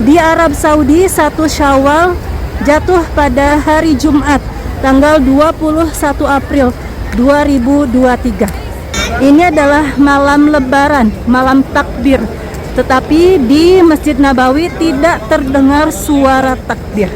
di Arab Saudi 1 Syawal jatuh pada hari Jumat tanggal 21 April 2023. Ini adalah malam lebaran, malam takbir. Tetapi di Masjid Nabawi tidak terdengar suara takbir.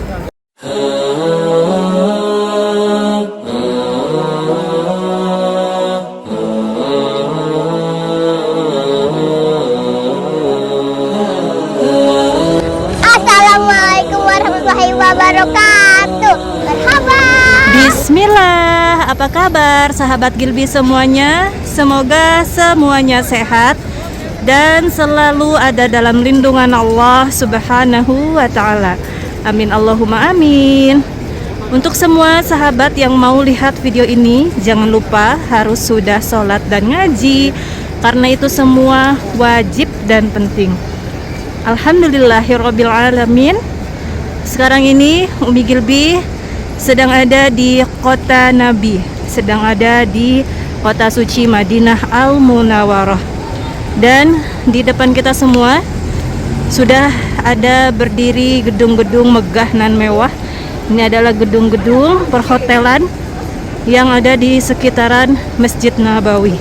Assalamualaikum warahmatullahi wabarakatuh. Merhaba. Bismillah, apa kabar sahabat Gilby semuanya? Semoga semuanya sehat dan selalu ada dalam lindungan Allah Subhanahu wa ta'ala. Amin Allahumma amin. Untuk semua sahabat yang mau lihat video ini, jangan lupa harus sudah sholat dan ngaji, karena itu semua wajib dan penting. Alhamdulillahirabbil alamin. Sekarang ini Umi Gilby sedang ada di kota Nabi, sedang ada di kota suci Madinah Al-Munawwarah. Dan di depan kita semua sudah ada berdiri gedung-gedung megah nan mewah. Ini adalah gedung-gedung perhotelan yang ada di sekitaran Masjid Nabawi.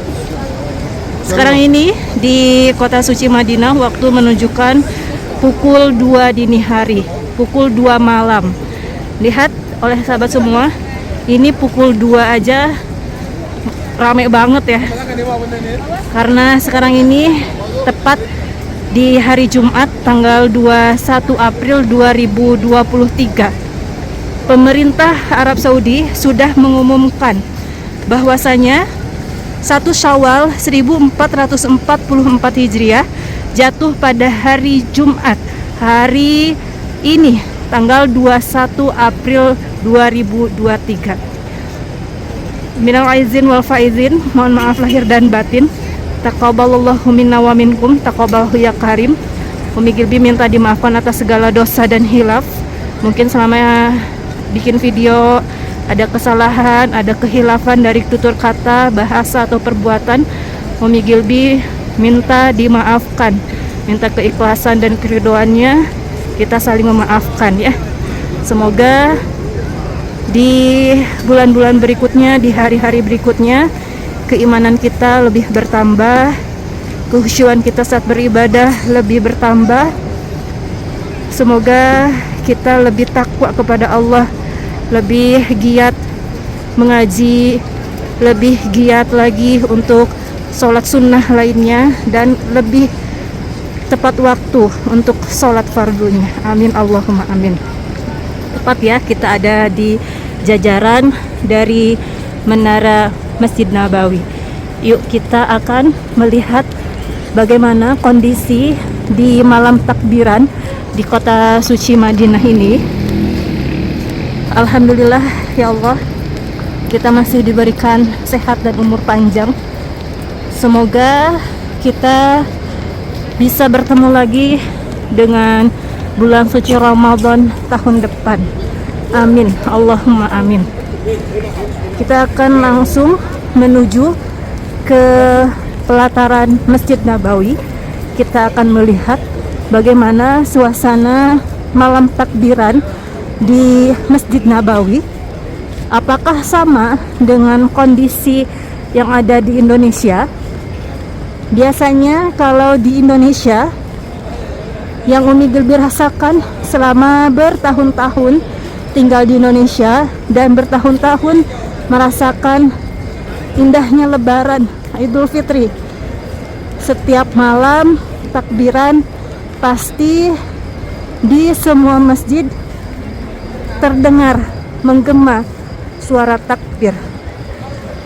Sekarang ini di kota suci Madinah waktu menunjukkan pukul 2 dini hari, pukul 2 malam. Lihat oleh sahabat semua, ini pukul 2 aja rame banget ya. Karena sekarang ini tepat di hari Jumat tanggal 21 April 2023. Pemerintah Arab Saudi sudah mengumumkan bahwasanya 1 Syawal 1444 Hijriah jatuh pada hari Jumat, hari ini tanggal 21 April 2023. Minal aizin wal faizin, mohon maaf lahir dan batin. Taqabbalallahu minna wa minkum, taqabbalahu ya karim. Umi Gilby minta dimaafkan atas segala dosa dan hilaf. Mungkin selama bikin video ada kesalahan, ada kehilafan dari tutur kata, bahasa atau perbuatan, Umi Gilby minta dimaafkan, minta keikhlasan dan keridoannya, kita saling memaafkan ya. Semoga di bulan-bulan berikutnya, di hari-hari berikutnya, keimanan kita lebih bertambah, kekhusyuan kita saat beribadah lebih bertambah. Semoga kita lebih takwa kepada Allah, lebih giat mengaji, lebih giat lagi untuk sholat sunnah lainnya, dan lebih tepat waktu untuk sholat fardunya. Amin Allahumma amin. Tepat ya, kita ada di jajaran dari menara Masjid Nabawi. Yuk kita akan melihat bagaimana kondisi di malam takbiran di kota suci Madinah ini. Alhamdulillah ya Allah, kita masih diberikan sehat dan umur panjang. Semoga kita bisa bertemu lagi dengan bulan suci Ramadan tahun depan. Amin Allahumma amin. Kita akan langsung menuju ke pelataran Masjid Nabawi. Kita akan melihat bagaimana suasana malam takbiran di Masjid Nabawi. Apakah sama dengan kondisi yang ada di Indonesia? Biasanya kalau di Indonesia, yang Umi Gilby rasakan selama bertahun-tahun tinggal di Indonesia dan bertahun-tahun merasakan indahnya Lebaran Idul Fitri, setiap malam takbiran pasti di semua masjid terdengar menggema suara takbir.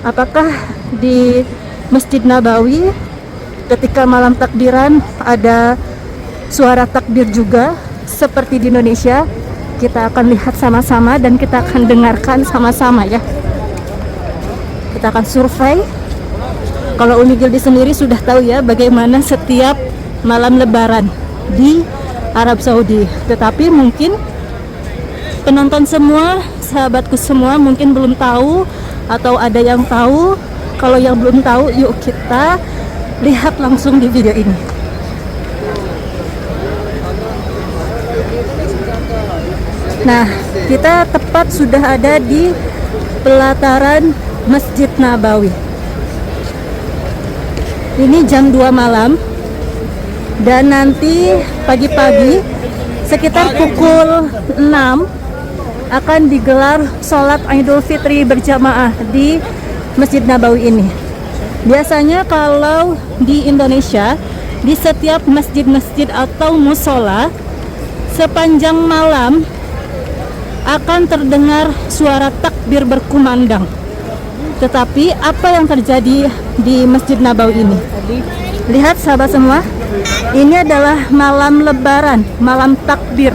Apakah di Masjid Nabawi ketika malam takbiran ada suara takbir juga seperti di Indonesia? Kita akan lihat sama-sama dan kita akan dengarkan sama-sama ya. Kita akan survei. Kalau Umi Gilby sendiri sudah tahu ya bagaimana setiap malam lebaran di Arab Saudi. Tetapi mungkin penonton semua, sahabatku semua mungkin belum tahu, atau ada yang tahu. Kalau yang belum tahu, yuk kita lihat langsung di video ini. Nah, kita tepat sudah ada di pelataran Masjid Nabawi. Ini jam 2 malam. Dan nanti pagi-pagi sekitar pukul 6 akan digelar sholat Idul Fitri berjamaah di Masjid Nabawi ini. Biasanya kalau di Indonesia, di setiap masjid-masjid atau musola, sepanjang malam akan terdengar suara takbir berkumandang. Tetapi apa yang terjadi di Masjid Nabawi ini? Lihat sahabat semua, ini adalah malam lebaran, malam takbir.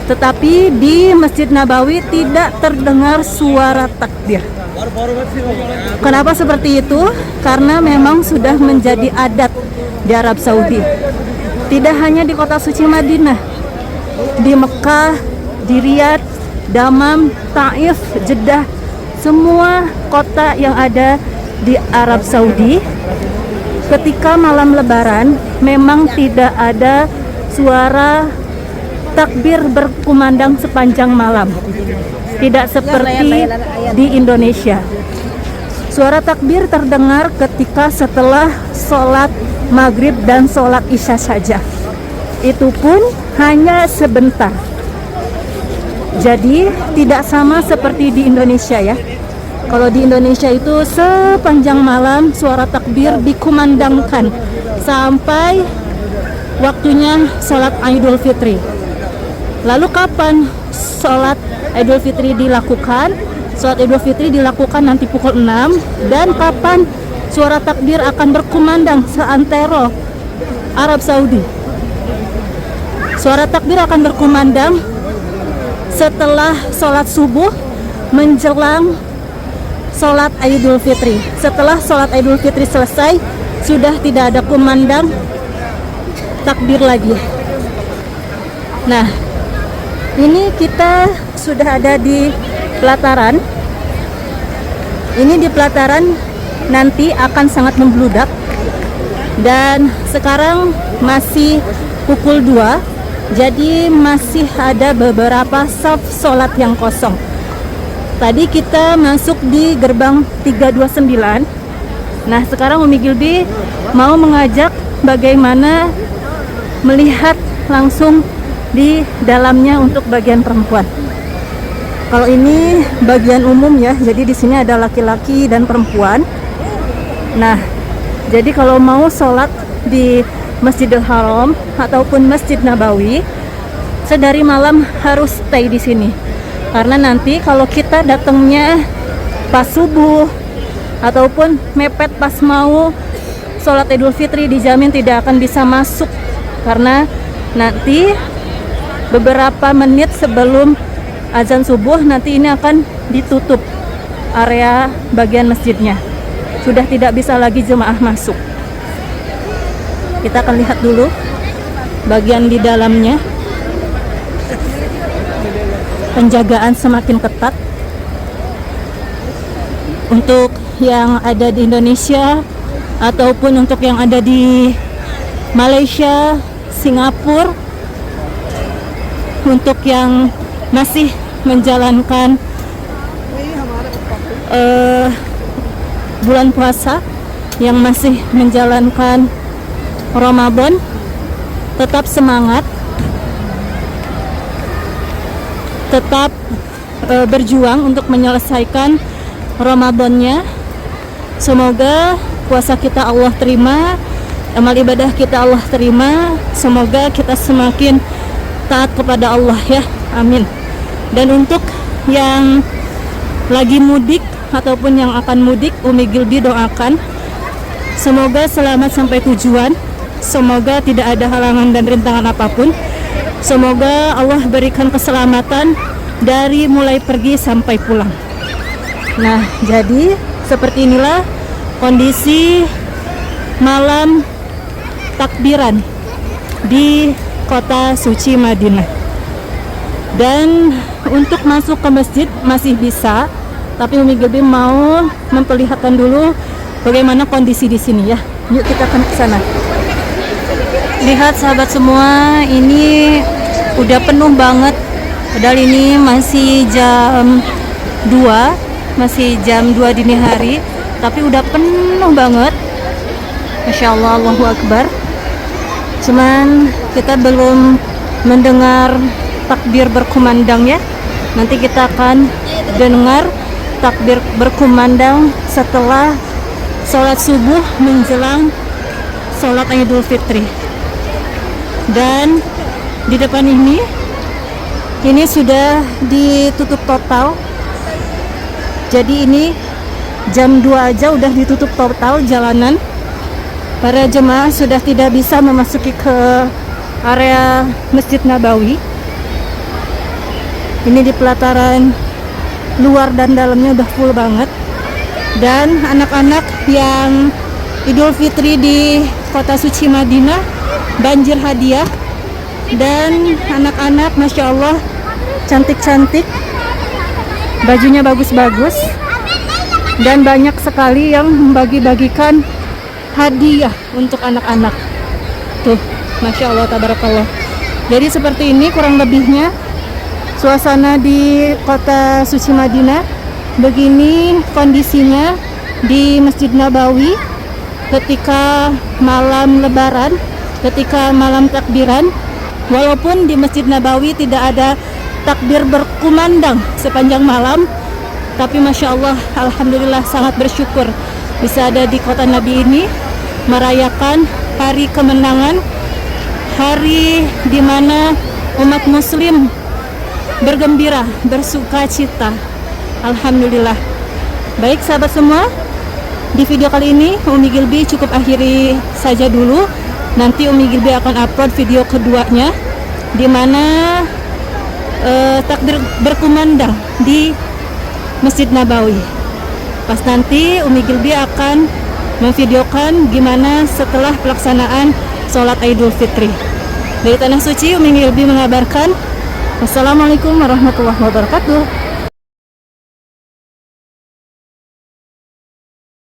Tetapi di Masjid Nabawi tidak terdengar suara takbir. Kenapa seperti itu? Karena memang sudah menjadi adat di Arab Saudi. Tidak hanya di kota suci Madinah, di Mekah, di Riyadh, Damam, Taif, Jeddah, semua kota yang ada di Arab Saudi, ketika malam lebaran memang tidak ada suara takbir berkumandang sepanjang malam. Tidak seperti di Indonesia. Suara takbir terdengar ketika setelah sholat maghrib dan sholat isya saja. Itu pun hanya sebentar. Jadi tidak sama seperti di Indonesia ya. Kalau di Indonesia itu sepanjang malam suara takbir dikumandangkan sampai waktunya sholat Idul Fitri. Lalu kapan sholat Idul Fitri dilakukan? Sholat Idul Fitri dilakukan nanti pukul 6. Dan kapan suara takbir akan berkumandang seantero Arab Saudi? Suara takbir akan berkumandang setelah sholat subuh menjelang sholat Idul Fitri. Setelah sholat Idul Fitri selesai, sudah tidak ada kumandang takbir lagi. Nah, ini kita sudah ada di pelataran. Ini di pelataran nanti akan sangat membludak. Dan sekarang masih pukul 2, jadi masih ada beberapa saf sholat yang kosong. Tadi kita masuk di gerbang 329. Nah, sekarang Umi Gilby mau mengajak bagaimana melihat langsung di dalamnya untuk bagian perempuan. Kalau ini bagian umum ya, jadi di sini ada laki-laki dan perempuan. Nah, jadi kalau mau sholat di Masjidil Haram ataupun Masjid Nabawi, sedari malam harus stay di sini. Karena nanti kalau kita datangnya pas subuh ataupun mepet pas mau sholat Idul Fitri, dijamin tidak akan bisa masuk. Karena nanti beberapa menit sebelum azan subuh nanti ini akan ditutup area bagian masjidnya. Sudah tidak bisa lagi jemaah masuk. Kita akan lihat dulu bagian di dalamnya. Penjagaan semakin ketat. Untuk yang ada di Indonesia ataupun untuk yang ada di Malaysia, Singapura, untuk yang masih menjalankan bulan puasa, yang masih menjalankan Ramadan, tetap semangat, tetap berjuang untuk menyelesaikan Ramadannya. Semoga puasa kita Allah terima, amal ibadah kita Allah terima. Semoga kita semakin taat kepada Allah ya, amin. Dan untuk yang lagi mudik ataupun yang akan mudik, Umi Gilby doakan semoga selamat sampai tujuan, semoga tidak ada halangan dan rintangan apapun, semoga Allah berikan keselamatan dari mulai pergi sampai pulang. Nah, jadi seperti inilah kondisi malam takbiran di kota suci Madinah. Dan untuk masuk ke masjid masih bisa, tapi Umi Gilby mau memperlihatkan dulu bagaimana kondisi di sini ya. Yuk kita akan ke sana. Lihat sahabat semua, ini udah penuh banget. Padahal ini masih jam 2, masih jam 2 dini hari, tapi udah penuh banget. Masya Allah, Allahu Akbar. Cuman kita belum mendengar takbir berkumandang ya. Nanti kita akan dengar takbir berkumandang setelah sholat subuh menjelang sholat Idul Fitri. Dan di depan ini sudah ditutup total. Jadi ini jam 2 aja udah ditutup total jalanan. Para jemaah sudah tidak bisa memasuki ke area Masjid Nabawi. Ini di pelataran luar dan dalamnya udah full banget. Dan anak-anak yang Idul Fitri di kota suci Madinah banjir hadiah. Dan anak-anak Masya Allah cantik-cantik, bajunya bagus-bagus, dan banyak sekali yang membagi-bagikan hadiah untuk anak-anak. Tuh, Masya Allah, tabarakallah. Jadi seperti ini kurang lebihnya suasana di kota suci Madinah. Begini kondisinya di Masjid Nabawi ketika malam lebaran, ketika malam takbiran. Walaupun di Masjid Nabawi tidak ada takbir berkumandang sepanjang malam, tapi Masya Allah, alhamdulillah sangat bersyukur bisa ada di kota Nabi ini merayakan hari kemenangan, hari di mana umat muslim bergembira, bersuka cita. Alhamdulillah. Baik sahabat semua, di video kali ini Umi Gilby cukup akhiri saja dulu. Nanti Umi Gilby akan upload video keduanya di mana takbir berkumandang di Masjid Nabawi. Pas nanti Umi Gilby akan memvideokan gimana setelah pelaksanaan sholat Idul Fitri. Dari Tanah Suci, Umi Gilby mengabarkan, wassalamualaikum warahmatullahi wabarakatuh.